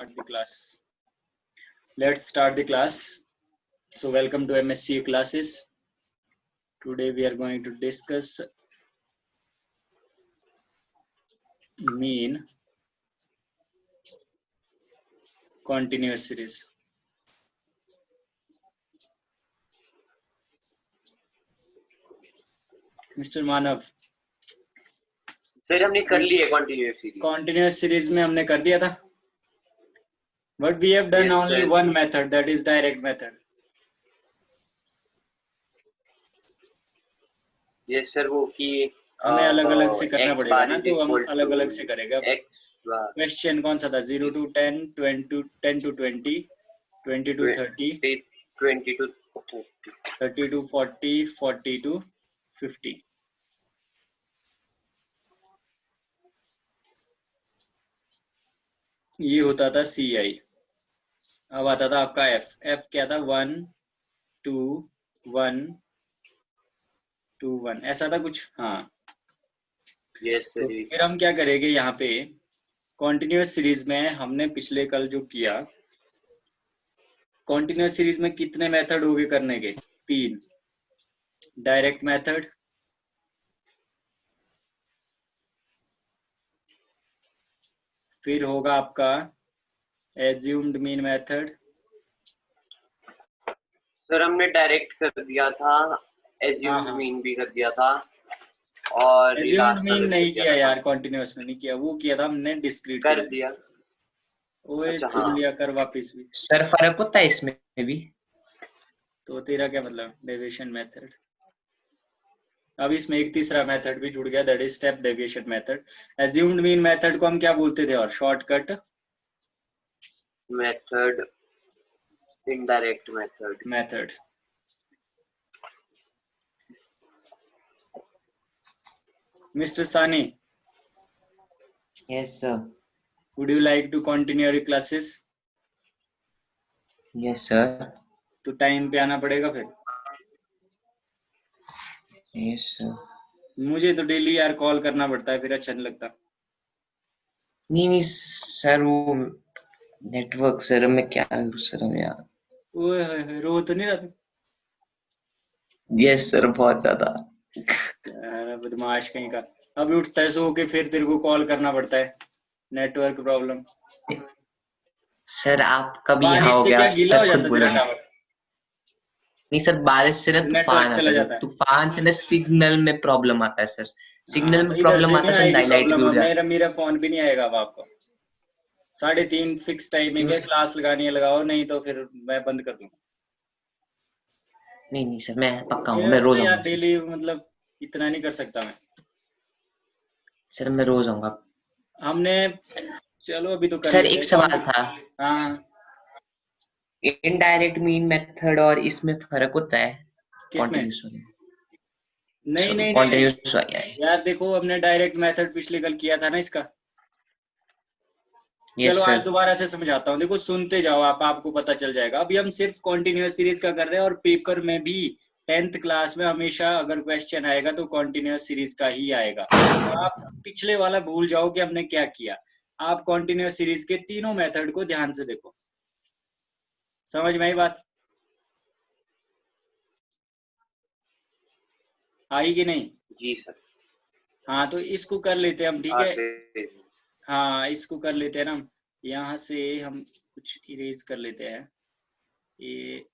Start the class. Let's start the class. So welcome to MSCU classes. Today we are going to discuss mean continuous series. Mr. Manav. Sir हमने कर ली है continuous series. Continuous series में हमने कर दिया था. But we have done Yes, only sir. one method, that is direct method. Yes sir, वो कि हमें अलग अलग से करना x पड़ेगा bar ना, is तो हम equal अलग to अलग से करेंगे. x bar क्वेश्चन कौन सा था? 0 to 10, 10 to 20, 20 to 30, 20 to 30. 30 to 40, 40 to 50. ये होता था CI. अब आता था आपका F क्या था? 1 2 1 2 1 ऐसा था कुछ. हाँ, Yes sir. तो फिर हम क्या करेंगे यहाँ पे कॉन्टिन्यूअस सीरीज में. हमने पिछले कल जो किया, कॉन्टिन्यूअस सीरीज में कितने मेथड हो गए करने के? 3. डायरेक्ट मेथड, फिर होगा आपका एज्यूम्ड मीन मेथड. सर हमने डायरेक्ट कर दिया था, assumed हाँ. mean भी कर दिया था और एज्यूम्ड मीन नहीं किया यार, कॉन्टिन्यूअस में नहीं किया. वो किया था हमने डिस्क्रीट कर सीरीज. दिया. ओए अच्छा, सुन हाँ. लिया कर वापिस भी. सर फर्क होता है इसमें भी? तो तेरा क्या मतलब? Deviation method. अब इसमें एक तीसरा मेथड भी जुड़ गया, that is step deviation method. Assumed mean method को हम क्या बोलते थे? और shortcut method, indirect method. Mister Sani, yes sir. Would you like to continue your classes? Yes sir. तो टाइम पे आना पड़ेगा फिर. Yes sir. मुझे तो डेली यार कॉल करना पड़ता है, फिर अच्छा नहीं लगता. नहीं सर, वो नेटवर्क सर, मैं क्या करूं सर हम यार. ओए होए, रो तो नहीं रहा तू? यस सर, बहुत ज्यादा. यार बदमाश कहीं का. अब उठता है सो के, फिर तेरे को कॉल करना पड़ता है. Network problem. सर आपका भी यहाँ बारिश हो से गया, क्या गीला हो सर खुद जाता बोला. तेरा टावर? नहीं सर, बारिश से ना तूफान नेटवर्क चला आता है. जाता है. तूफान से ना सिग्नल में प्रॉब्लम आता है सर. सिग्नल तो में इधर प्रॉब्लम से आता नहीं है तो आएगी लाइट भी प्रॉब्लम. उड़ जाती है. मेरा फोन भी नहीं आएगा अब आपको. 3:30 फिक्स टाइमिंग है. क्लास लगानी है लगाओ, नहीं तो फिर मैं बंद कर दूंगा. नहीं सर, मैं पक्का हूँ, मेरा मैं रोज तो यार आऊंगा सर. डेली मतलब इतना नहीं कर सकता मैं. सर मैं रोज आऊंगा. हमने चलो अभी तो कर सर लेते एक हैं. सवाल था. हाँ, इनडायरेक्ट मीन मेथड और इसमें फर्क होता है? किसमें? कॉन्टिन्यूस में. नहीं कॉन्टिन्यूस वाला है. यार देखो, हमने डायरेक्ट मेथड पिछले कल किया था ना इसका. यस चलो आज सर. दोबारा से समझाता हूँ. देखो सुनते जाओ आप, आपको पता चल जाएगा. अभी हम सिर्फ कॉन्टिन्यूअस सीरीज का कर रहे हैं, और पेपर में भी 10th क्लास में हमेशा अगर क्वेश्चन आएगा तो कॉन्टिन्यूअस सीरीज का ही आएगा. तो आप पिछले वाला भूल जाओ कि हमने क्या किया. आप कॉन्टिन्यूअस सीरीज के तीनों मेथड को ध्यान से देखो. समझ में आई बात? आई कि नहीं? जी सर. हाँ, तो इसको कर लेते हैं हम. ठीक है, आते हाँ इसको कर लेते हैं ना हम. यहाँ से हम कुछ इरेज कर लेते हैं. ये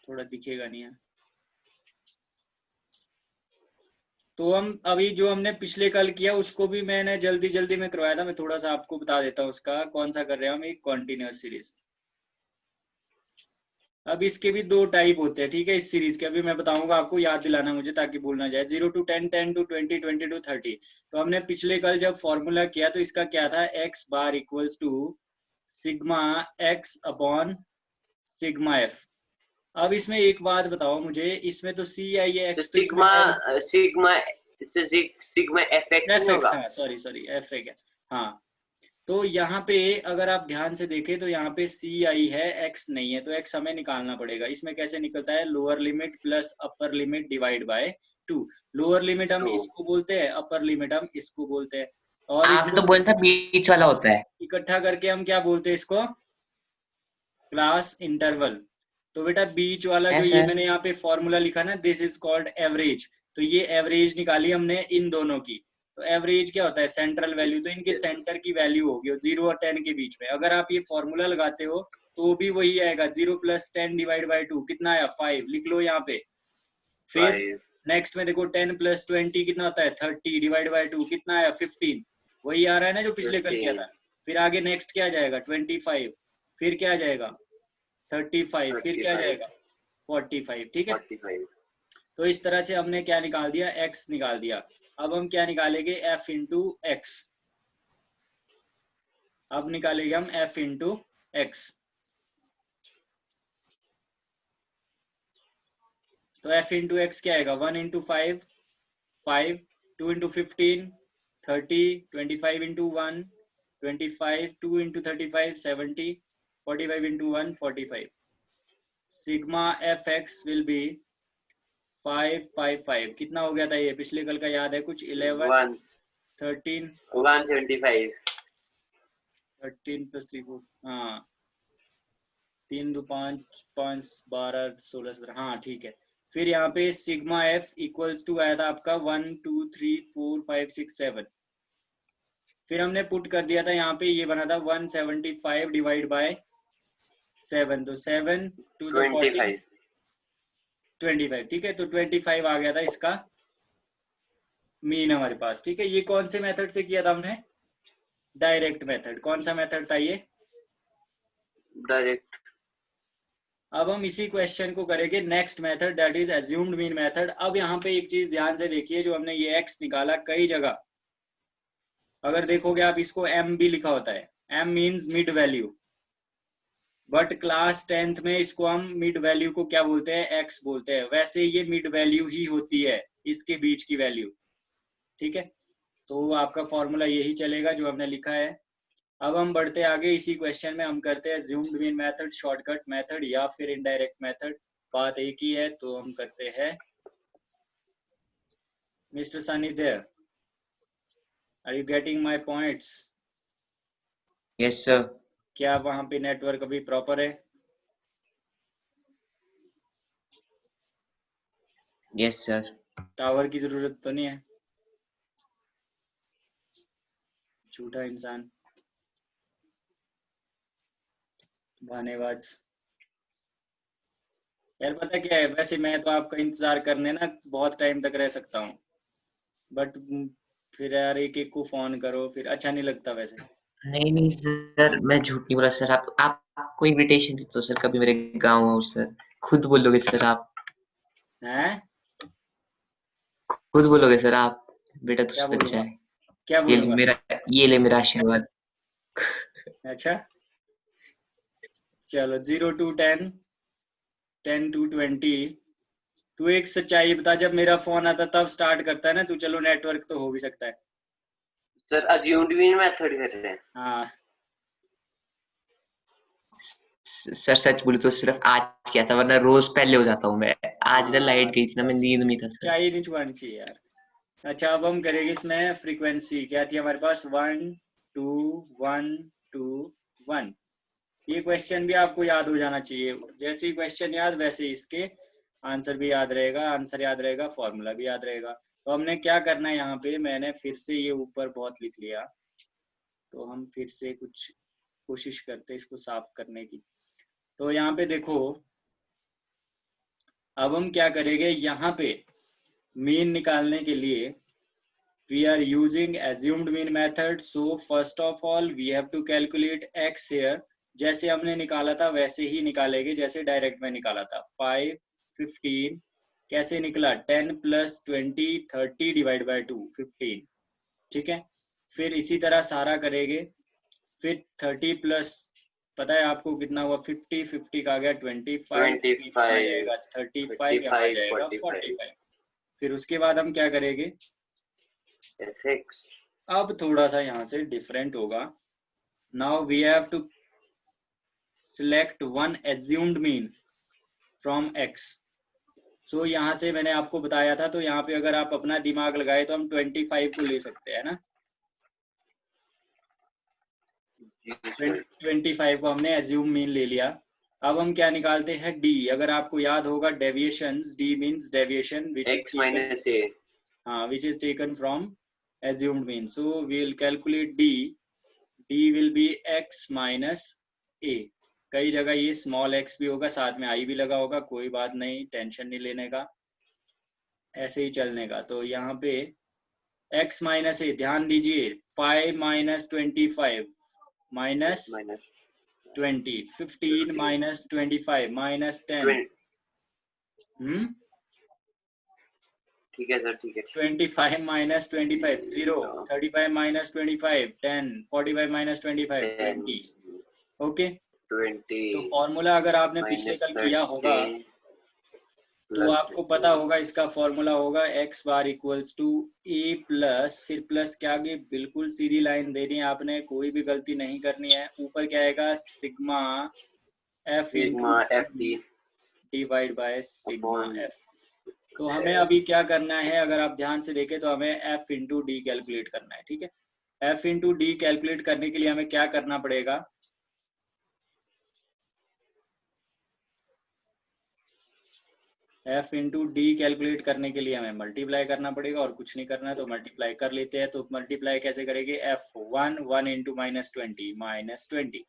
थोड़ा दिखेगा नहीं है. तो हम अभी जो हमने पिछले कल किया उसको भी मैंने जल्दी में करवाया था. मैं थोड़ा सा आपको बता देता हूँ उसका कौन सा कर रहे हैं हम. एक कॉन्टिन्यूअस सीरीज. अब इसके भी 2 टाइप होते हैं. ठीक है, इस सीरीज के अभी मैं बताऊंगा आपको, याद दिलाना मुझे ताकि भूल ना जाए. 0 to 10, 10 to 20, 20 to 30. तो हमने पिछले कल जब फॉर्मूला किया तो इसका क्या था? x bar equals to sigma x upon sigma f. अब इसमें एक बात बताओ मुझे, इसमें तो c आई है x, सिग्मा fx होगा. हाँ सॉरी f है क्या? हाँ, तो यहाँ पे अगर आप ध्यान से देखें तो यहाँ पे c आई है, x नहीं है. तो x हमें निकालना पड़ेगा. इसमें कैसे निकलता है? Lower limit plus upper limit divide by 2. Lower limit हम इसको बोलते हैं, अपर लिमिट हम इसको बोलते हैं. और आपने इसको तो बोला था बीच वाला होता है। इकट्ठा करके हम क्या बोलते हैं इसको, क्लास इंटरवल। तो बेटा बीच वाला है जो ये सर। मैंने यहाँ पे फॉर्मूला लिखा ना, दिस इज कॉल्ड एवरेज। तो ये एवरेज निकाली हमने इन दोनों की। तो एवरेज क्या होता है, सेंट्रल वैल्यू। तो इनके सेंटर की वैल्यू होगी 0 और 10 के बीच में। अगर आप ये फॉर्मूला लगाते हो तो भी वही आएगा, 0 + 10 डिवाइड बाई 2 कितना आया, 5 लिख लो यहाँ पे। फिर 5 नेक्स्ट में देखो 10 + 20 कितना होता है, 30 डिवाइड बाई 2 कितना आया, 15। वही आ रहा है ना जो पिछले कल किया 15 था। फिर आगे नेक्स्ट क्या आ जाएगा, 25। फिर क्या आ जाएगा 35। फिर क्या आ 35 जाएगा 45। ठीक है। 45 तो इस तरह से हमने क्या निकाल दिया, x निकाल दिया। अब हम क्या निकालेंगे, f इंटू एक्स। अब निकालेंगे हम f इंटू एक्स। तो f इंटू एक्स क्या आएगा, 1 into 5 5, 2 into 15 30, 25 into 1 25, 2 into 35 70, 45 into 1 45। Sigma f x will be 555। कितना हो गया था ये पिछले कल का, याद है कुछ, 11 1 13 175 13 + 3 4, हाँ 3 2 5 5 12 16 17, हाँ ठीक है। फिर यहाँ पे सिग्मा एफ इक्वल्स टू आया था आपका 1 2 3 4 5 6 7। फिर हमने पुट कर दिया था यहाँ पे, ये बना था 175 डिवाइड बाय 7। तो 7 2 14 25 25। ठीक है, तो 25 आ गया था इसका मीन हमारे पास। ठीक है, ये कौन से मेथड से किया था हमने, डायरेक्ट मेथड। कौन सा मेथड था ये, डायरेक्ट। अब हम इसी क्वेश्चन को करेंगे next method, that is assumed mean method. अब यहाँ पे एक चीज ध्यान से देखिए, जो हमने ये x निकाला कई जगह, अगर देखोगे आप इसको m भी लिखा होता है, m means mid value. But class 10th में इसको हम मिड वैल्यू को क्या बोलते हैं, x बोलते हैं। वैसे ये मिड वैल्यू ही होती है, इसके बीच की वैल्यू। ठीक है, तो आपका फॉर्मूला यही चलेगा जो हमने लिखा है। अब हम बढ़ते आगे, इसी क्वेश्चन में हम करते हैं ज़ूम्ड मीन मेथड, शॉर्टकट मेथड या फिर इनडायरेक्ट मेथड। बात एक ही है, तो हम करते हैं। Mister Sunny there, are you getting my points? Yes sir. क्या वहां पे नेटवर्क अभी प्रॉपर है? Yes sir. टावर की जरूरत तो नहीं है? झूठा इंसान, बहानेबाज। यार पता क्या है, वैसे मैं तो आपका इंतजार करने ना बहुत टाइम तक रह सकता हूँ, बट फिर यार एक एक को फोन करो, फिर अच्छा नहीं लगता वैसे। नहीं नहीं सर, मैं झूठ नहीं बोला सर। आपको इनविटेशन दी तो सर कभी मेरे गाँव आओ सर। खुद बोलोगे सर आप। हैं? खुद बोलोगे सर आप। बेटा तू क्या सच्चा बोलूंगा, है। क्या ये ले बोलूंगा? मेरा, ये ले मेरा आशीर्वाद। अच्छा, चलो 0 to 10, 10 to 20। तू एक सच्चाई बता, जब मेरा फोन आता तब स्टार्ट करता है ना तू, चलो नेटवर्क तो हो भी सकता है। सर अज्यूम्ड मीन मेथड कर रहे हैं। हाँ सर सच बोलूं तो सिर्फ आज किया था, वरना रोज पहले हो जाता हूँ मैं। आज ना लाइट हाँ, गई थी ना, मैं बस नींद में था सर। सच्चाई नहीं छुपानी चाहिए यार। अच्छा, अब हम करेंगे इसमें फ्रीक्वेंसी। क्या थी हमारे पास, 1 2 1 2 1। ये क्वेश्चन भी आपको याद हो जाना चाहिए। जैसे ही क्वेश्चन याद, वैसे ही इसके आंसर भी याद रहेगा, आंसर याद रहेगा, फॉर्मूला भी याद रहेगा। तो हमने क्या करना है, यहाँ पे मैंने फिर से ये ऊपर बहुत लिख लिया, तो हम फिर से कुछ कोशिश करते हैं इसको साफ करने की। तो यहाँ पे देखो, अब हम क्या करेंगे, यहाँ पे मीन निकालने के लिए we are using assumed mean method, so first of all we have to calculate x here। जैसे हमने निकाला था वैसे ही निकालेंगे जैसे डायरेक्ट में निकाला था। 5 15 कैसे निकला, 10 + 20 30 डिवाइड बाय 2 15। ठीक है, फिर इसी तरह सारा करेंगे। फिर 30 प्लस, पता है आपको कितना हुआ, 50 50 का आ गया 25, फिर यहाँ आ 25 जाएगा 35, यहाँ आ 35 जाएगा 45 45। फिर उसके बाद हम क्या करेंगे, fx अब थोड़ा सा यहाँ से डिफरेंट होगा। Now we have to select one assumed mean from x। So यहाँ से मैंने आपको बताया था, तो यहाँ पे अगर आप अपना दिमाग लगाए तो हम 25 को ले सकते हैं ना। 25 को हमने एज्यूम मीन ले लिया। अब हम क्या निकालते हैं, डी। अगर आपको याद होगा deviations, D means deviation which x minus a. which is taken from assumed mean. So we will calculate d. d will be x minus a. कई जगह ये स्मॉल x भी होगा, साथ में i भी लगा होगा, कोई बात नहीं, टेंशन नहीं लेने का, ऐसे ही चलने का। तो यहाँ पे x माइनस ए, ध्यान दीजिए 5 माइनस 25 माइनस 20, 15 माइनस 25 माइनस 10, ठीक है सर, ठीक है। 25 minus 25 0, 35 minus 25 10, 45 minus 25 20, ओके। 20 तो फॉर्मूला अगर आपने पिछले कल किया होगा तो आपको पता होगा, इसका फॉर्मूला होगा x bar equals to a plus, फिर प्लस के आगे बिल्कुल सीधी लाइन देनी है आपने, कोई भी गलती नहीं करनी है। ऊपर क्या आएगा, sigma f divide by sigma f। तो हमें अभी क्या करना है, अगर आप ध्यान से देखें तो हमें f इंटू डी कैलकुलेट करना है, ठीक है। f इंटू डी कैलकुलेट करने के लिए हमें क्या करना पड़ेगा, f इंटू डी कैलकुलेट करने के लिए हमें मल्टीप्लाई करना पड़ेगा, और कुछ नहीं करना है तो मल्टीप्लाई कर लेते हैं। तो मल्टीप्लाई कैसे करेंगे, f1 1 into minus 20 minus 20,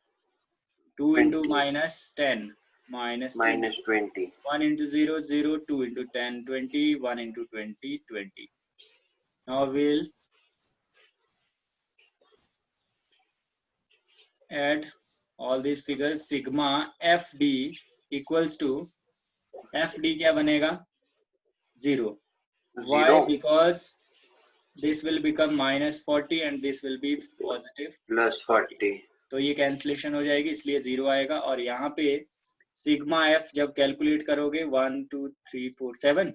2 into minus 10 minus 20, 1 into 0 0, 2 into 10 20, 1 into 20 20. Now we'll add all these figures. Sigma FD equals to, FD क्या बनेगा, 0. Why? Because this will become minus 40 and this will be positive plus 40. तो ये cancellation हो जाएगी, इसलिए 0 आएगा। और यहाँ पे सिग्मा एफ जब कैलकुलेट करोगे 1 2 3 4 7,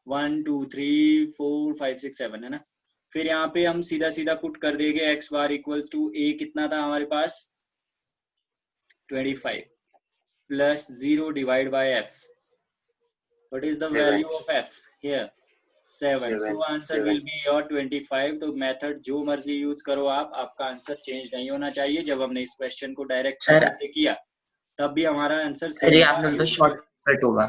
1 2 3 4 5 6 7 है ना। फिर यहाँ पे हम सीधा सीधा पुट कर देंगे x bar equals to a, कितना था हमारे पास 25 plus 0 divide by f। What is the value of f here, 7। So answer will be your 25। तो मेथड जो मर्जी यूज करो आप, आपका आंसर चेंज नहीं होना चाहिए। जब हमने इस क्वेश्चन को डायरेक्ट से किया तब भी हमारा आंसर सर ये आपने तो शॉर्टकट होगा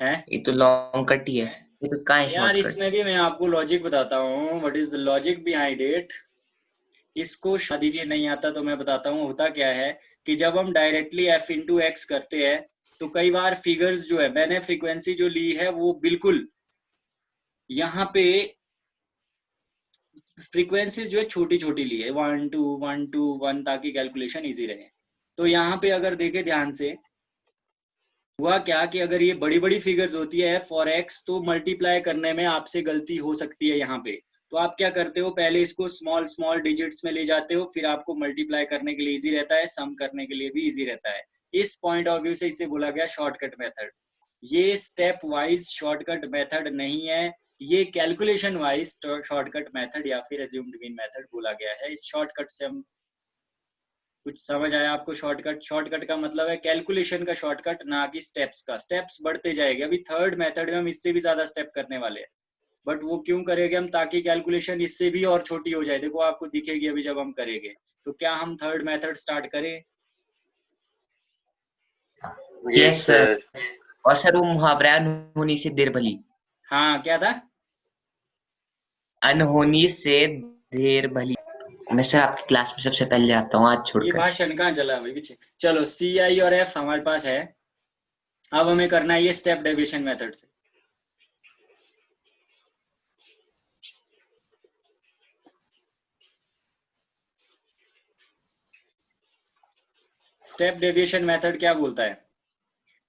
है, ये तो लॉन्ग कट ही है, ये तो कहाँ है यार। शॉर्टकट? इसमें भी मैं आपको लॉजिक बताता हूँ, what is the logic behind it. इसको दीजिए नहीं आता तो मैं बताता हूँ। होता क्या है कि जब हम डायरेक्टली f इंटू एक्स करते हैं तो कई बार फिगर्स जो है, मैंने फ्रीक्वेंसी जो ली है वो बिल्कुल यहाँ पे फ्रीक्वेंसी जो है छोटी छोटी ली है, 1 2 1 2 1, ताकि कैलकुलेशन इजी रहे। तो यहाँ पे अगर देखे ध्यान से, हुआ क्या कि अगर ये बड़ी बड़ी फिगर्स होती है फॉर एक्स तो मल्टीप्लाई करने में आपसे गलती हो सकती है यहाँ पे। तो आप क्या करते हो, पहले इसको स्मॉल स्मॉल डिजिट्स में ले जाते हो, फिर आपको मल्टीप्लाई करने के लिए इजी रहता है, सम करने के लिए भी इजी रहता है। इस पॉइंट ऑफ व्यू से इसे बोला गया शॉर्टकट मेथड। ये स्टेप वाइज शॉर्टकट मेथड नहीं है, ये कैलकुलेशन वाइज शॉर्टकट मेथड या फिर एज्यूम्ड मीन मेथड बोला गया है। इस शॉर्टकट से हम, कुछ समझ आया आपको? शॉर्टकट, शॉर्टकट का मतलब है कैलकुलेशन का शॉर्टकट, ना कि स्टेप्स का। स्टेप्स बढ़ते जाएंगे, अभी थर्ड मेथड में हम इससे भी ज्यादा स्टेप करने वाले हैं, बट वो क्यों करेंगे हम, ताकि कैलकुलेशन इससे भी और छोटी हो जाए। देखो आपको दिखेगी अभी जब हम करेंगे। तो क्या हम थर्ड मेथड स्टार्ट करें? Yes sir. और सर वो मुहावरा अनहोनी से देर भली। हाँ, क्या था? अनहोनी से देर भली। मैं सर आपकी क्लास में सबसे पहले आता हूँ आज छोड़कर। ये भाषण कहाँ चला भाई पीछे? चलो CI और F हमारे पास है। अब हमें करना है ये स्टेप डेविएशन मेथड से। स्टेप डेविएशन मेथड क्या बोलता है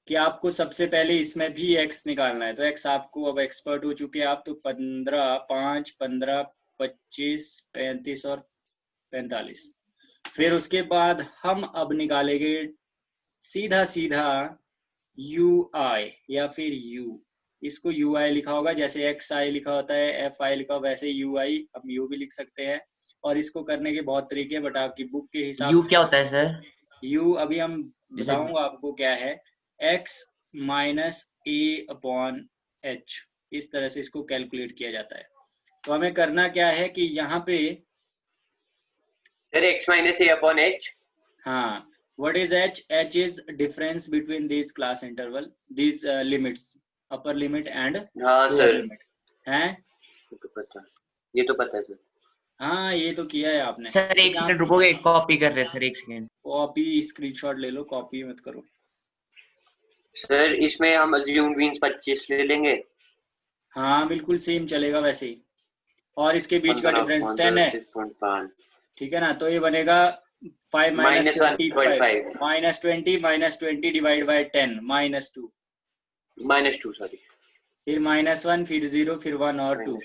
कि आपको सबसे पहले इसमें भी x निकालना है। तो x आपको अब एक्सपर्ट हो चुके हैं आप, तो 15 5 15 25 35 और 45। फिर उसके बाद हम अब निकालेंगे सीधा सीधा UI या फिर U। इसको UI लिखा होगा, जैसे XI लिखा होता है, FI लिखा होगा, वैसे UI हम U भी लिख सकते हैं। और इसको करने के बहुत तरीके, बट आपकी बुक के हिसाब यू से क्या होता है सर? U अभी हम बताऊंगा आपको क्या है, x minus a upon h, इस तरह से इसको कैलकुलेट किया जाता है। तो हमें करना क्या है कि यहाँ पे sir x minus a upon h. हाँ, what is h? h is difference between these class interval, these limits, upper limit and हाँ lower सर, limit. हैं? ये तो पता है सर. हाँ, ये तो किया है आपने. सर एक सेकंड रुकोगे, कॉपी कर रहे हैं सर, एक सेकंड. कॉपी स्क्रीनशॉट ले लो, कॉपी मत करो. सर इसमें हम assumed means 25 ले लेंगे. हाँ, बिल्कुल सेम चलेगा वैसे ही. और इसके बीच का डिफरेंस 10 है, 15.5 ठीक है ना. तो ये बनेगा 5 minus minus 25 1.5 minus 20 divide by 10 -2 minus 2 sorry. फिर -1 फिर 0 फिर 1 और 2.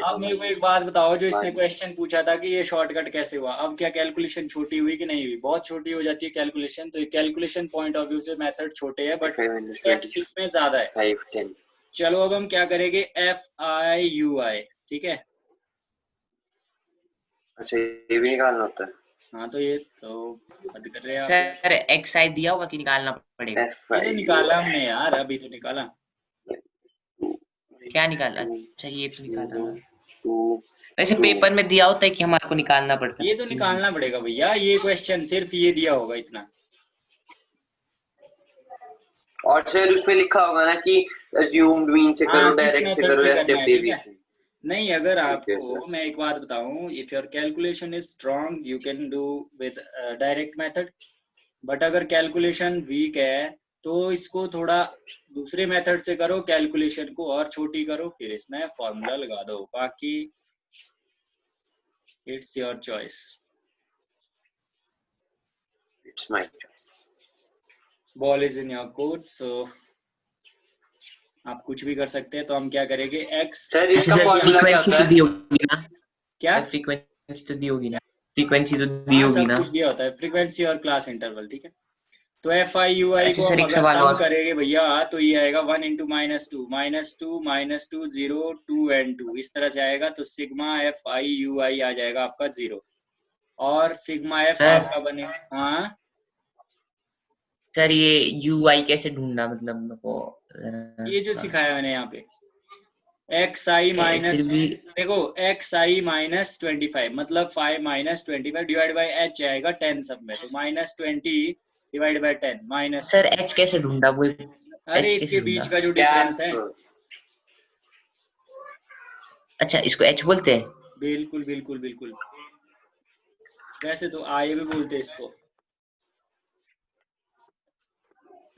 अब मेरे को एक बात बताओ, जो इसने क्वेश्चन पूछा था कि ये शॉर्टकट कैसे हुआ, अब क्या कैलकुलेशन छोटी हुई कि नहीं हुई? बहुत छोटी हो जाती है कैलकुलेशन. तो ये कैलकुलेशन पॉइंट ऑफ व्यू से मेथड छोटे है, बट स्टेप्स इसमें ज्यादा है. 5 10. चलो अब हम क्या करेंगे, FIUI, ठीक है. अच्छा ये भी निकालना होता है. हाँ, तो ये तो हद कर रहे हैं आप. सर एक्स आई दिया होगा कि निकालना पड़ेगा? ये तो निकाला हमने यार, अभी तो निकाला. क्या निकाला? अच्छा ये तो निकाला. 2 वैसे पेपर में दिया होता है कि हमारे को निकालना पड़ता है. ये तो निकालना पड़ेगा भैया, ये क्वेश्चन सिर्फ ये दिया होगा इतना. और सर उसमें लिखा होगा ना कि assumed mean से करो, डायरेक्ट से करो या स्टेप डेविएशन. नहीं, अगर आपको मैं एक बात बताऊं, if your calculation is strong you can do with direct method. But अगर कैलकुलेशन वीक है तो इसको थोड़ा दूसरे मेथड से करो, कैलकुलेशन को और छोटी करो, फिर इसमें फॉर्मूला लगा दो. बाकी it's your choice. It's my choice. Ball is in your court, so आप कुछ भी कर सकते हैं. तो हम क्या करेंगे, एक्स. सर इसका फॉर्मूला क्या फ्रीक्वेंसी होता तो है? दी होगी ना? क्या? फ्रीक्वेंसी तो दी होगी ना? फ्रीक्वेंसी तो दी हाँ, होगी सब ना? कुछ दिया होता है, फ्रीक्वेंसी और क्लास इंटरवल, ठीक है. तो FIUI अच्छा को सर हम एक अगर सवाल सम और. करेंगे भैया, तो ये आएगा 1 × -2 0 2 and 2, इस तरह से आएगा. तो सिग्मा FIUI आ जाएगा आपका 0, और सिग्मा F सर आपका बनेगा. हाँ सर ये UI कैसे ढूंढना, मतलब मेरे को ये जो सिखाया मैंने यहाँ पे, XI माइनस, फिर भी देखो XI -25 मतलब 5 - 25 डिवाइड बाई H आएगा 10 सब में. तो -20 डिवाइड बाई 10 -2. सर H कैसे ढूंढा वो? अरे H इसके कैसे बीच ढूंढा? का जो डिफरेंस है. अच्छा इसको H बोलते हैं? बिल्कुल बिल्कुल बिल्कुल. वैसे तो आए भी बोलते हैं इसको,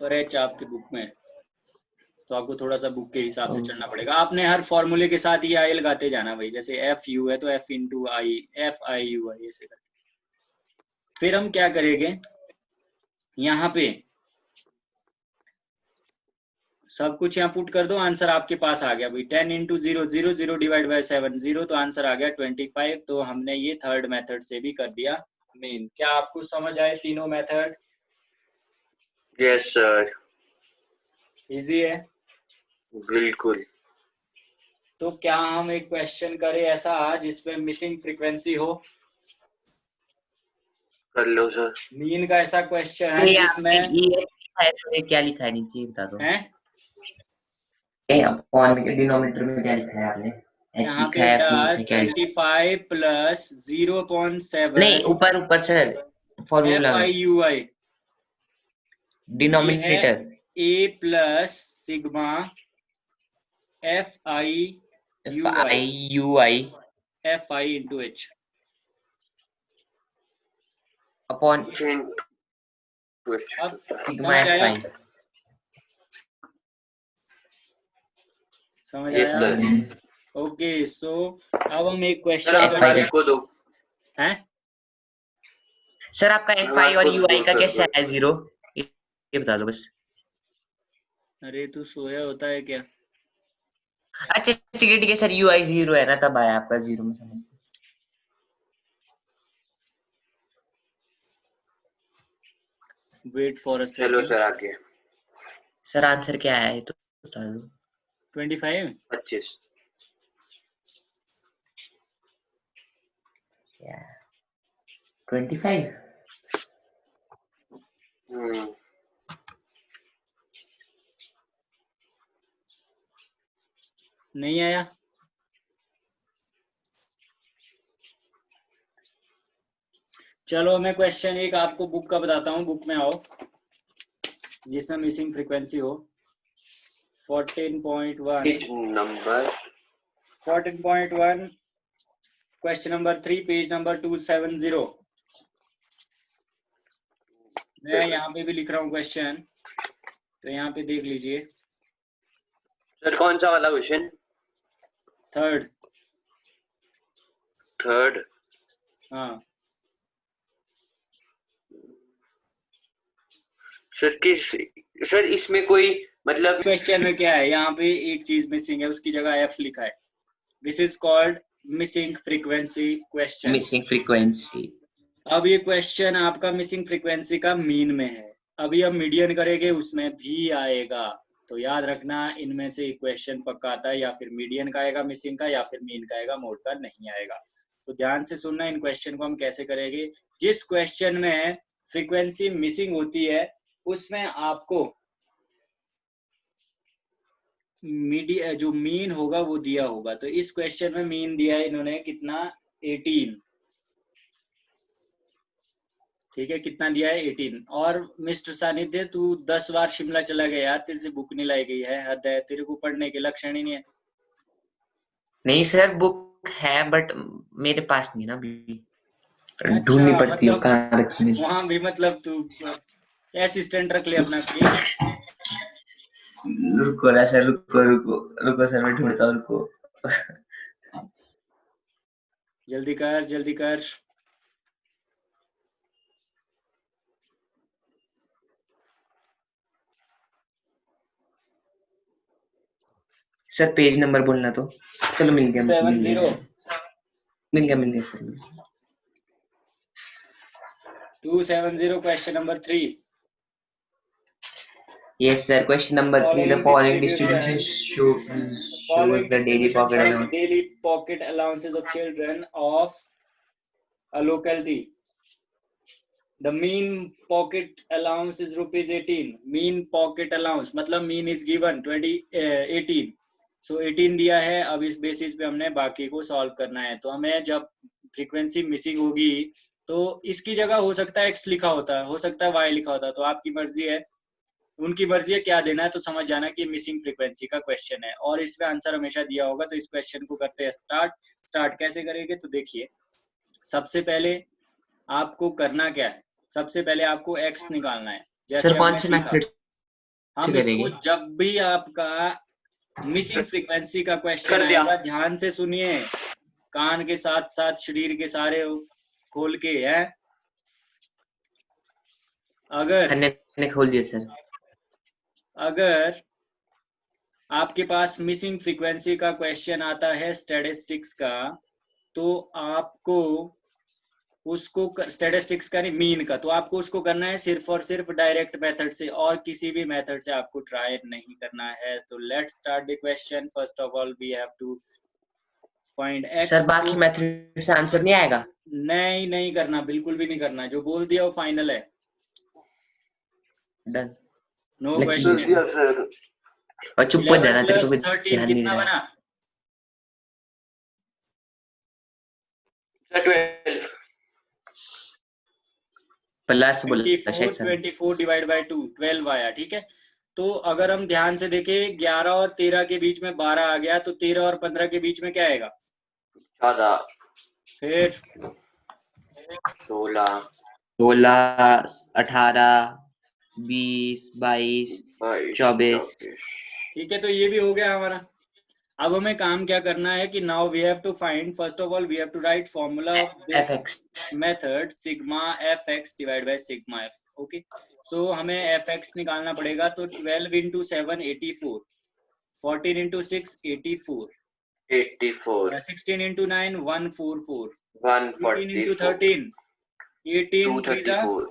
पर H आपके बुक में है, तो आपको थोड़ा सा बुक के हिसाब से चलना पड़ेगा. आपने हर फॉर्मूले के साथ ये आई लगाते जाना भाई. जैसे FU है तो F × I, FIUI ऐसे करके. फिर हम क्या करेंगे, यहाँ पे सब कुछ यहाँ पुट कर दो, आंसर आपके पास आ गया भाई. 10 × 0 0 0 डिवाइड बाय 7 0, तो आंसर आ गया 25. तो हमने ये थर्ड मेथड से भी कर दिया मेन. क्या आपको समझ आए तीनों मेथड? Yes sir. इजी है. बिल्कुल. तो क्या हम एक क्वेश्चन करें ऐसा जिसपे मिसिंग फ्रीक्वेंसी हो? कर लो सर. मीन का ऐसा क्वेश्चन है जिसमें ये क्या लिखा है नीचे बता दो. है अपॉन में डिनोमिनेटर में क्या लिखा है आपने? H यहाँ लिखा पे है, F नहीं लिखा है, क्या लिखा 25 प्लस 0.7 है? नहीं ऊपर ऊपर सर फॉर्मूला में FIUI. ये है denominator A plus sigma FIUI FI into H upon अब सिग्मा समझ आया? FI. समझ यस आया? सर. ओके, सो अब हम एक सर क्वेश्चन आप FI हमारे को दो. है. सर आपका FI और UI का कैसा है? 0 ये बता दो बस. अरे तू सोया होता है क्या? अच्छा ठीक है सर, UI 0 है ना, तब आया आपका 0 में समझ. वेट फॉर अ चलो सेकंड. सर आगे. सर आंसर क्या है ये तो बता दो. 25. 25. 25. नहीं आया? चलो मैं क्वेश्चन एक आपको बुक का बताता हूँ, बुक में आओ जिसमें मिसिंग फ्रीक्वेंसी हो। 14.1 number 14.1 question number 3 page number 270। मैं यहाँ पे भी लिख रहा हूँ क्वेश्चन, तो यहाँ पे देख लीजिए। सर कौन सा वाला क्वेश्चन? थर्ड। हाँ सर इसमें कोई मतलब क्वेश्चन में क्या है, यहाँ पे एक चीज मिसिंग है, उसकी जगह एफ लिखा है। This is called missing frequency question. Missing frequency. अब ये क्वेश्चन आपका मिसिंग फ्रीक्वेंसी का मीन में है। अभी हम मीडियन करेंगे, उसमें भी आएगा, तो याद रखना इनमें से क्वेश्चन पक्का आता है, या फिर मीडियन का आएगा मिसिंग का, या फिर मीन का आएगा, मोड का नहीं आएगा। तो ध्यान से सुनना इन क्वेश्चन को हम कैसे करेंगे। जिस क्वेश्चन में फ्रीक्वेंसी मिसिंग होती है उसमें आपको जो मीन होगा वो दिया होगा। तो इस क्वेश्चन में मीन दिया है इन्होंने कितना, 18। ठीक है, कितना दिया है, 18। और मिस्टर सानिध्य तू 10 बार शिमला चला गया यार, तेरे से बुक नहीं लाई गई है, हद है, तेरे को पढ़ने के लक्षण ही नहीं है। नहीं सर बुक है बट मेरे पास नहीं ना अभी, अच्छा, ढूंढनी पड़ती है मतलब कहाँ रखी है। वहां भी मतलब तू असिस्टेंट रख ले अपना कोई है? रुको ना सर, रुको सर, मैं ढूंढता हूँ, रुको। जल्दी कर जल्दी कर। सर पेज नंबर बोलना तो। चलो मिल गया, मिल 70। गया, मिल गया sir. 270 question number 3। Yes sir, question number 3, the Following following distribution distribution shows following the daily distribution pocket shows the allowance. daily pocket allowances of children of a locality. The mean pocket allowance is rupees 18. Mean pocket allowance मतलब mean is given 18. So 18 दिया है। अब इस basis पे हमने बाकी को solve करना है। तो हमें जब फ्रीक्वेंसी मिसिंग होगी तो इसकी जगह हो सकता है x लिखा होता है, हो सकता है y लिखा होता है, तो आपकी मर्जी है, उनकी मर्जी है क्या देना है। तो समझ जाना कि मिसिंग फ्रीक्वेंसी का क्वेश्चन है और इसमें आंसर हमेशा दिया होगा। तो इस क्वेश्चन को करते हैं स्टार्ट कैसे करेंगे, तो देखिए सबसे पहले आपको करना क्या है, सबसे पहले आपको x निकालना है, सर जैसे कौन हमने से सीखा। मेथड से हम इसको करेंगे? जब भी आपका मिसिंग फ्रीक्वेंसी का क्वेश्चन कर दिया। आएगा, ध्यान से सुनिए, कान के साथ साथ शरीर के सारे खोल के है। मैंने खोल दिया सर। अगर आपके पास मिसिंग फ्रीक्वेंसी का क्वेश्चन आता है स्टैटिस्टिक्स का, तो आपको उसको स्टैटिस्टिक्स का नहीं, मीन का, तो आपको उसको करना है सिर्फ और सिर्फ डायरेक्ट मेथड से, और किसी भी मेथड से आपको ट्राई नहीं करना है। तो let's start the question. First of all we have to find x। Sir बाकी मेथड से आंसर नहीं आएगा? नहीं करना, बिल्कुल भी नहीं करना, जो बोल दिया वो फाइनल है। Done. No lucky question. Sir और चुप हो 11 जाना, तेरे को प्लस भी 13 ध्यान नहीं कितना रहा है। बना? सर 12 प्लस बोला शायद सर। 24 डिवाइड बाय 2 12 आया, ठीक है। तो अगर हम ध्यान से देखें 11 और 13 के बीच में 12 आ गया, तो 13 और 15 के बीच में क्या आएगा? 14 फिर 16 16 18 20 22 24। ठीक है, तो ये भी हो गया हमारा। अब हमें काम क्या करना है कि now we have to find, first of all we have to write formula of this method sigma f x divide by sigma f. Okay, so हमें एफ एक्स निकालना पड़ेगा। तो 12 इंटू 7 84, 14 इंटू 6 84, 16 इंटू 9 144, 18 इंटू 13 18 3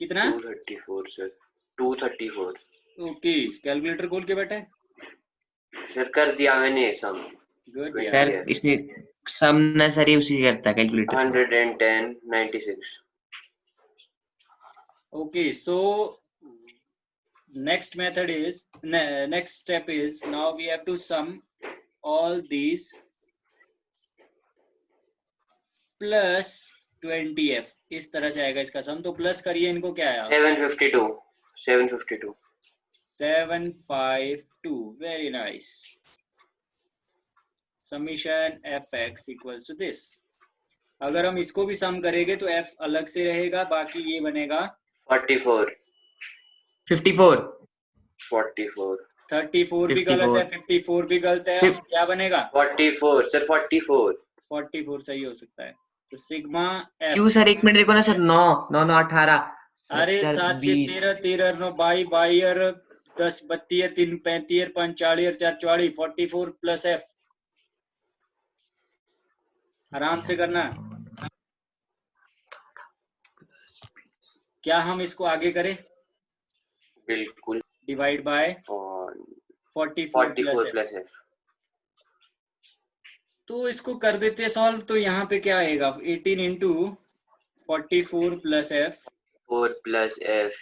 कितना? 234 sir 234। Okay, calculator खोल के बैठे sir कर दिया मैंने सम। गुड सर इसने सम ना सर ये उसी करता है calculator. 110 96। Okay, so next method is next step is now we have to sum all these plus 20f इस तरह से आएगा इसका सम। तो प्लस करिए इनको, क्या आया 752 752। Very nice. Summation fx equals to this. अगर हम इसको भी सम करेंगे तो f अलग से रहेगा, बाकी ये बनेगा 44 54 34 भी गलत है, 54 भी गलत है, क्या बनेगा 44 सर 44 सही हो सकता है। तो सिग्मा f, क्यों सर, एक मिनट देखो ना सर, 9 9 9 18 अरे 7 7 से 13 13 9 22 22 10 32 3 35 5 40 4 44 44 प्लस f। आराम से करना। क्या हम इसको आगे करें? बिल्कुल। Divide by 44 plus f। तो इसको कर देते हैं सॉल्व। तो यहाँ पे क्या आएगा 18 into 44 plus f 4 plus f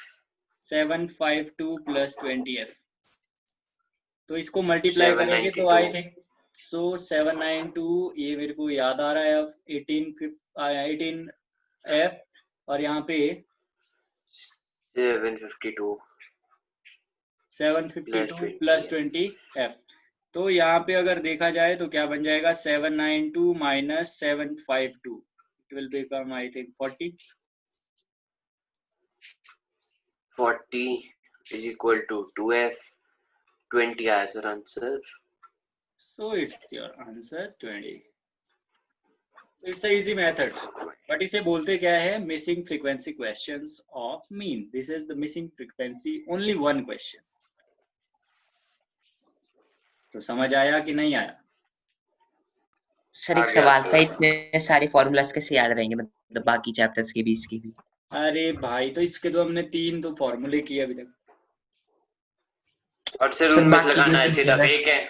752 plus 20f। तो इसको मल्टीप्लाई करेंगे तो आई थिंक सो 792, ये मेरे को याद आ रहा है अब 18f और यहाँ पे 752 प्लस 20f। तो यहाँ पे अगर देखा जाए तो क्या बन जाएगा 792 minus 752, it will become I think 40 is equal to 2f 20 as our answer. So it's your answer 20. So it's a easy method. But इसे बोलते क्या है? Missing frequency questions of mean. This is the missing frequency, only one question. तो समझ आया कि नहीं आया? सर एक सवाल था, इतने सारे फॉर्मूलाज कैसे याद रहेंगे, मतलब बाकी चैप्टर्स के भी इसके भी? अरे भाई, तो इसके तो हमने 3 तो फॉर्मूले किए अभी तक। और सर उनमें लगाना है सीधा एक है।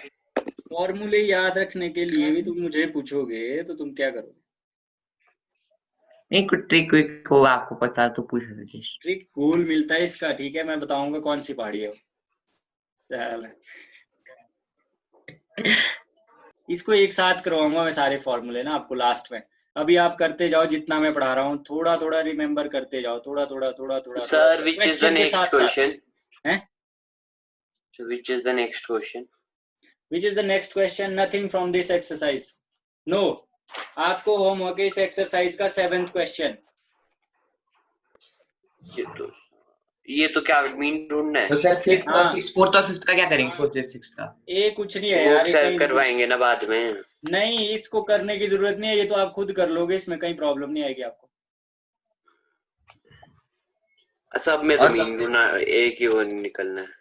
फॉर्मूले याद रखने के लिए भी तुम मुझे पूछोगे तो तुम क्या करोगे? नहीं, कुछ ट्रिक विक हो आपको पता तो पूछ लीजिए। ट्रिक गोल मिलता है इसका, ठीक है, मैं बताऊंगा कौन सी पहाड़ी है। साला इसको एक साथ करवाऊंगा मैं सारे फॉर्मूले ना आपको लास्ट में। अभी आप करते जाओ जितना मैं पढ़ा रहा हूँ, थोड़ा थोड़ा रिमेम्बर करते जाओ, थोड़ा थोड़ा थोड़ा थोड़ा। Sir which is the next question? हैं? So which is the next question? Which is the next question? Nothing from this exercise. No. आपको होमवर्क है इस एक्सरसाइज का 7th क्वेश्चन। ये तो क्या मीन ढूंढना है? तो सर 5th और 6th 4th और 5th का क्या करेंगे? 4th और 6th का ये कुछ नहीं है यार, सर करवाएंगे ना बाद में। नहीं, इसको करने की जरूरत नहीं है, ये तो आप खुद कर लोगे, इसमें कहीं प्रॉब्लम नहीं आएगी आपको। सब में तो मीन ढूंढना, एक ही वो निकलना है।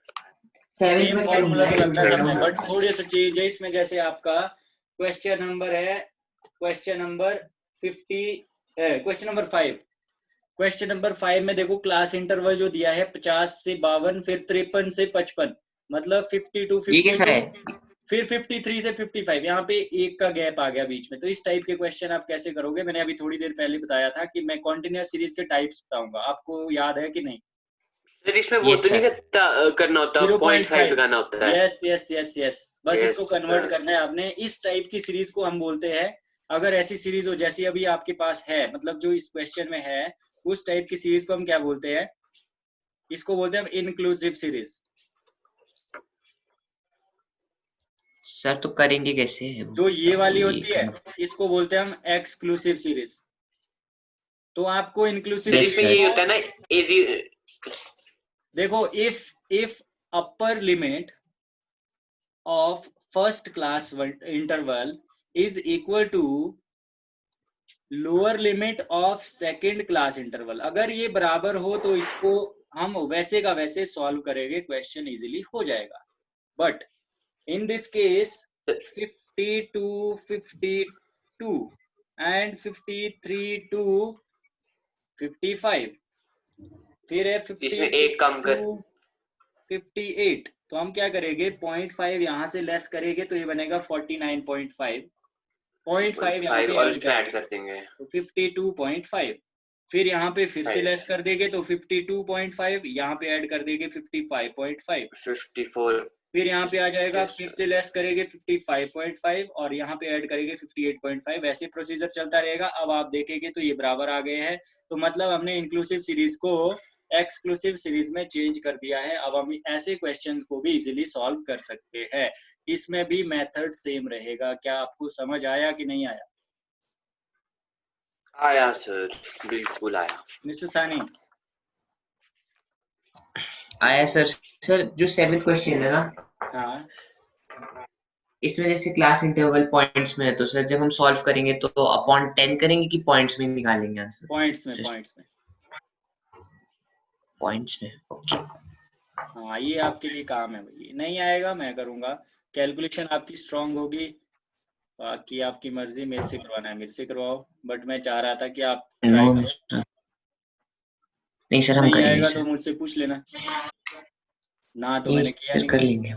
सेम फॉर्मूला तो लगता है सबमें, बट थोड़ी सी चीज है इसमें। जैसे आपका क्वेश्चन नंबर है, क्वेश्चन नंबर 5। क्वेश्चन नंबर 5 में देखो क्लास इंटरवल जो दिया है 50 से 52, फिर 53 से 55, मतलब 52 52, फिर 53 से 55, यहाँ पे एक का गैप आ गया बीच में। तो इस टाइप के क्वेश्चन आप कैसे करोगे? मैंने अभी थोड़ी देर पहले बताया था कि मैं कॉन्टिन्यूअस सीरीज के टाइप्स बताऊंगा, आपको याद है कि नहीं? इसमें वो तो नहीं करना होता, 0.5 लगाना होता है। यस यस यस यस, बस इसको कन्वर्ट करना है आपने। इस टाइप की सीरीज को हम बोलते हैं, अगर ऐसी सीरीज हो जैसी अभी आपके पास है, मतलब जो इस क्वेश्चन में है, उस टाइप की सीरीज को हम क्या बोलते हैं? इसको बोलते हैं हम इनक्लूसिव सीरीज। सर तो करेंगे कैसे? जो ये वाली होती है इसको बोलते हैं हम एक्सक्लूसिव सीरीज। तो आपको इनक्लूसिव इसमें ये होता है ना, इजी देखो, if upper limit of first class interval is equal to lower limit of second class interval, अगर ये बराबर हो तो इसको हम वैसे का वैसे सॉल्व करेंगे, क्वेश्चन इजीली हो जाएगा। But in this case 52 52 and 53 to 55, फिर है 56 टू 58, तो हम क्या करेंगे 0.5 यहाँ से लेस करेंगे तो ये बनेगा 49.5, 0.5 यहाँ पे ऐड कर देंगे तो 52.5, फिर यहाँ पे फिर से लेस कर देंगे तो 52.5, यहाँ पे ऐड कर देंगे 55.5, 54 फिर यहाँ पे आ जाएगा, Yes, फिर sir. से लेस करेंगे 55.5 और यहाँ पे ऐड करेंगे 58.5, ऐसे प्रोसीजर चलता रहेगा। अब आप देखेंगे तो ये बराबर आ गए हैं, तो मतलब हमने इंक्लूसिव सीरीज को एक्सक्लूसिव सीरीज में चेंज कर दिया है। अब हम ऐसे क्वेश्चंस को भी इजीली सॉल्व कर सकते हैं। इसमें भी मेथड सेम रहेगा। क्या आपको समझ आया कि नहीं आया? आया सर, बिल्कुल आया। मिस्टर सानी, आया सर। सर जो 7th क्वेश्चन है ना, हाँ इसमें जैसे क्लास इंटरवल पॉइंट्स में है, तो सर जब हम सॉल्व करेंगे तो अपॉन 10 करेंगे कि पॉइंट्स में निकालेंगे आंसर? पॉइंट्स में, जस्ट पॉइंट्स में। पॉइंट्स में, ओके। हाँ ये आपके लिए काम है भाई, नहीं आएगा मैं करूंगा, कैलकुलेशन आपकी स्ट्रांग होगी, बाकी आपकी मर्जी, मेरे से करवाना है मेरे से करवाओ, बट मैं चाह रहा था कि आप ट्राई नो करो। सर, नहीं सर, हम नहीं करेंगे आएगा तो सर। मुझसे पूछ लेना, ना तो नहीं मैंने किया सर, नहीं कर कभी। लेंगे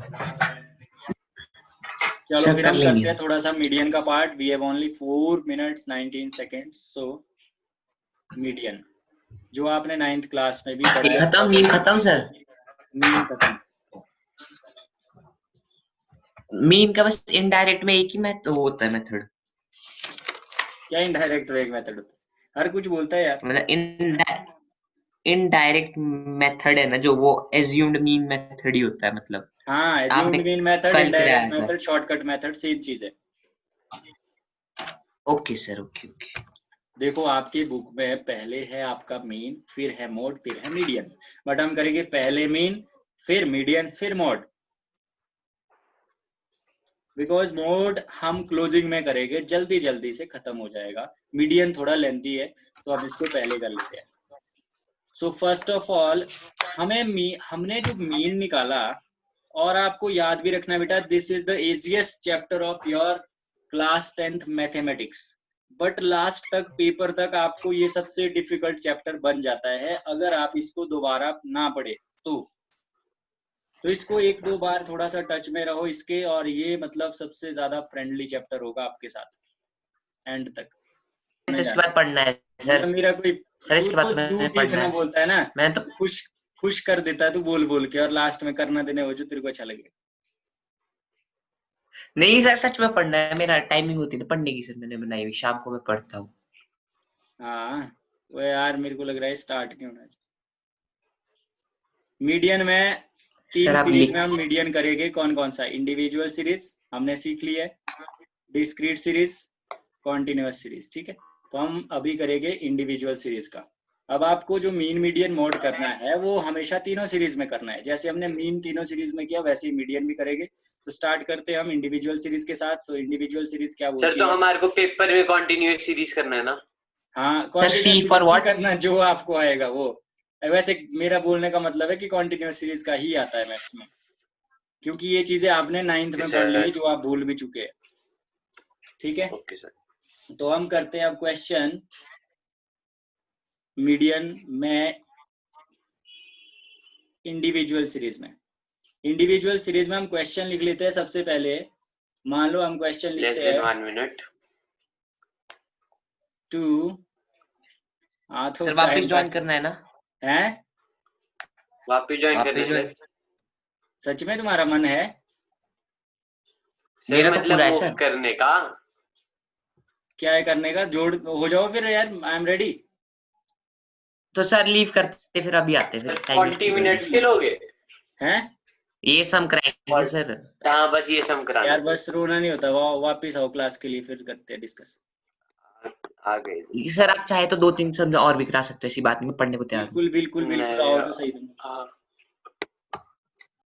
चलो सर, फिर कर हम लेंगे करते हैं थोड़ा सा मीडियन का part. We have only 4 minutes 19 seconds, so median जो आपने 9th क्लास में भी पढ़ा ये है खत्म, मीन खत्म सर। मीन खत्म। मीन का बस इनडायरेक्ट में एक ही वो होता है मेथड। क्या इनडायरेक्ट वे मेथड होता है? हर कुछ बोलता है यार। मतलब इनडायरेक्ट मेथड है ना, जो वो एज्यूम्ड मीन मेथड ही होता है, मतलब हाँ, आपने एज्यूम्ड मीन मेथड, कल इनडायरेक्ट कराया था। मेथड, शॉर्टकट मेथड सेम चीज है। Okay sir, okay okay. देखो आपकी बुक में पहले है आपका मीन, फिर है मोड, फिर है मीडियन, बट हम करेंगे पहले मीन, फिर मीडियन, फिर मोड, बिकॉज मोड हम क्लोजिंग में करेंगे, जल्दी जल्दी से खत्म हो जाएगा। मीडियन थोड़ा लेंथी है, तो हम इसको पहले कर लेते हैं। सो फर्स्ट ऑफ ऑल हमने जो मीन निकाला, और आपको याद भी रखना बेटा, this is the easiest chapter of your class 10th mathematics, but last तक पेपर तक आपको ये सबसे डिफिकल्ट चैप्टर बन जाता है अगर आप इसको दोबारा ना पढ़े तो इसको 1-2 बार थोड़ा सा टच में रहो इसके, और ये मतलब सबसे ज्यादा फ्रेंडली चैप्टर होगा आपके साथ एंड तक। तो इसके बाद पढ़ना है मतलब सर। मेरा कोई, सर तू इसके बाद तो तो मैंने झूठ ही पढ़ना इतना है। बोलता है ना, मैंने तो खुश खुश कर देता है तू बोल बोल के, और लास्ट में करना देने हो जो तेरे को अच्छा लगे। नहीं सर, सच में पढ़ना है। मेरा टाइमिंग होती है ना पढ़ने की सर, मैंने बनाई हुई, शाम को मैं पढ़ता हूँ। हाँ वो यार मेरे को लग रहा है स्टार्ट क्यों होना चाहिए। मीडियन में 3 सर आप सीरीज लिख, में हम मीडियन करेंगे। कौन कौन सा? इंडिविजुअल सीरीज हमने सीख ली है, डिस्क्रीट सीरीज, कॉन्टिन्यूअस सीरीज, ठीक है। तो हम अभी करेंगे इंडिविजुअल सीरीज का। अब आपको जो मीन मीडियन मोड करना है वो हमेशा तीनों सीरीज में करना है, जैसे हमने मीन तीनों सीरीज में किया वैसे ही मीडियन भी करेंगे। तो स्टार्ट करते हैं हम इंडिविजुअल सीरीज के साथ। तो इंडिविजुअल सीरीज क्या सर, बोलती तो है? हमारे को पेपर में कंटिन्यूअस सीरीज करना है ना? हाँ, sir see continuous for series नहीं व्हाट? करना, जो आपको आएगा वो। वैसे मेरा बोलने का मतलब है कि कॉन्टिन्यूअस सीरीज का ही आता है मैक्सिमम, क्योंकि ये चीजें आपने 9th ओके में पढ़ ली सर, जो आप भूल भी चुके हैं, ठीक है। Okay sir. तो हम करते हैं अब क्वेश्चन मीडियन में इंडिविजुअल सीरीज में। इंडिविजुअल सीरीज में हम क्वेश्चन लिख लेते हैं सबसे पहले। मान लो हम क्वेश्चन लेस लिखते देन हैं 1 मिनट। 2 हाथ सर ऑफ वापस टाइम का ज्वाइन करना है ना? है। वापस ज्वाइन वापस करना ज्वाइन? सर। सच में तुम्हारा मन है? सर मेरा तो मतलब पूरा है वो सर। करने का। क्या है करने का? जोड़ हो जाओ फिर यार, आई एम रेडी। तो सर लीव करते, फिर अभी आते, फिर सर टाइम वेस्ट 40 क्यों मिनट्स करेंगे। के लोगे? हैं? ये सम कराएंगे और सर। हाँ, बस ये सम कराना यार सर। बस रोना नहीं होता, वापिस आओ क्लास के लिए, फिर करते हैं डिस्कस। आ गए। सर आप चाहे तो 2-3 सम और भी करा सकते हो, ऐसी बात नहीं, मैं पढ़ने को तैयार हूँ। बिल्कुल बिल्कुल बिल्कुल, नहीं आओ तो यार, सही तुम। हाँ।